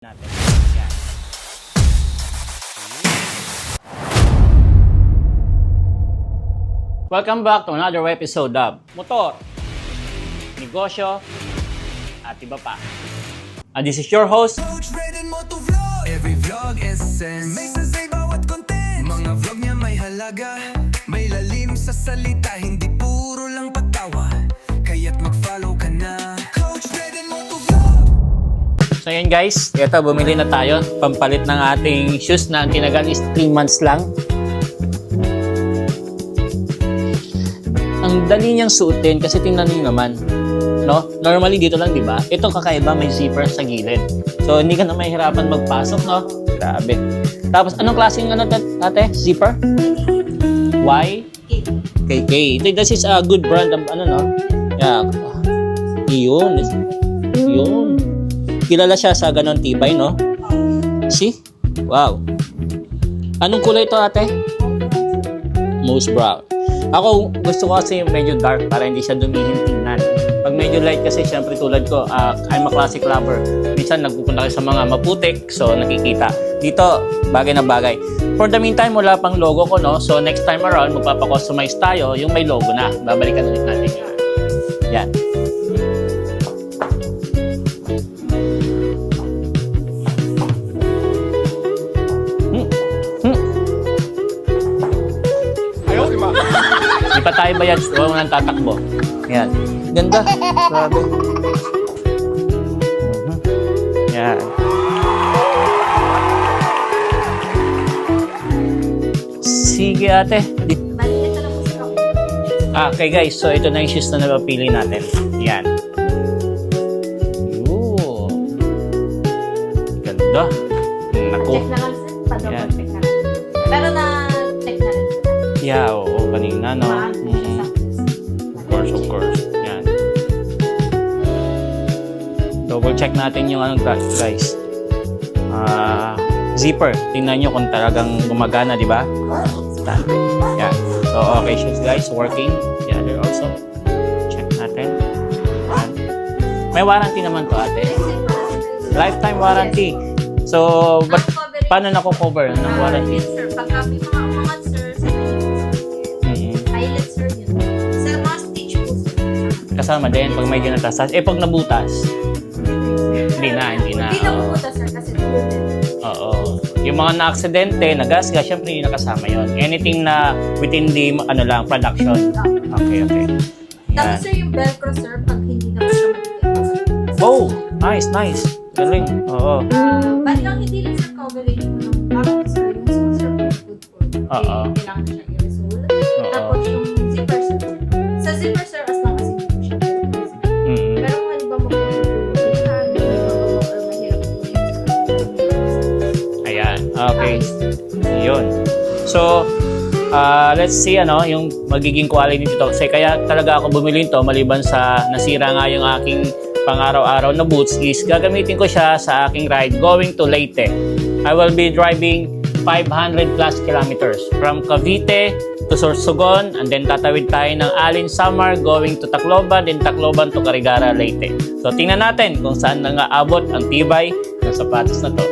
natin. Yan. Welcome back to another episode of Motor, Negosyo, at iba pa. And this is your host, Coach Red and Motovlog. Every vlog essence may sasay bawat content. Mga vlog niya may halaga, may lalim sa salita, hindi puro lang pagtawa. Kaya't mag-follow ka na, Coach Red and Motovlog. So yan guys, ito bumili na tayo. Pampalit ng ating shoes na ang tinagal is 3 months lang. Ang dali niyang suotin kasi tingnan niyo naman. No? Normally dito lang, di ba? Itong kakaiba may zipper sa gilid. So hindi ka na mahihirapan magpasok, no? Grabe. Tapos anong klaseng ate? Zipper? Y? KK. This is a good brand of no? Yeah. Yun. Kilala siya sa ganon tibay, no? See? Wow. Anong kulay ito, ate? Moose brown. Ako, gusto ko kasi medyo dark para hindi siya dumihin tingnan. Pag medyo light kasi, syempre tulad ko, I'm a classic lover. Minsan, nagpupunta kayo sa mga maputik, so nakikita. Dito, bagay na bagay. For the meantime, wala pang logo ko, no? So, next time around, magpapakustomize tayo yung may logo na. Babalikan ulit natin yun. Yan. Di pa tayo bayad, huwag mo nang tatakbo. Yan. Ganda. Grabe. Yan. Sige ate. Okay guys, so ito na yung shoes na napapili natin. Yan. Yoo. Ganda. Naku. Check na lang sir. Pag-double check na lang. Pero na-check na rin. Yeah, oo. Kanina, no? Of course. Yan. Double check natin yung guys. Zipper. Tingnan nyo kung talagang gumagana, di ba? Yan. So, okay shoes guys. Working. The other also. Check natin. Yan. May warranty naman to ate. Lifetime warranty. So, but paano nako-cover ng warranty? Sir, pagka may mga umangat sir, sa pilot sir yun. Sir, mga stitch po sir. Kasama din pag medyo natasas. Pag nabutas, hindi na. Hindi na pupunta sir kasi tulad. Oo. Yung mga na-aksidente, nagasgas, syempre hindi nakasama yon. Anything na within the, production. Okay. Tapos sir, yung velcro sir, pag hindi na siya magbigay. Oh, nice. Galing. Oo. Bali lang hindi lang sir coverage mo ng back sir, yung sole sir, good for. Oo. Kailangan siya i-resole. Oo. Tapos yung zipper sir. Sa zipper sir, as long as hindi siya. Pero kung ano ba magpupuntahan, or mahirap po yung Ayan. Okay. Yun. So, let's see yung magiging quality nito. Kasi kaya talaga ako bumili nito maliban sa nasira nga yung aking pang-araw-araw na boots is gagamitin ko siya sa aking ride going to Leyte. I will be driving 500 plus kilometers from Cavite to Sorsogon and then tatawid tayo ng Alin Samar going to Tacloban, then Tacloban to Carigara, Leyte. So tingnan natin kung saan na nga abot ang tibay ng sapatos na to.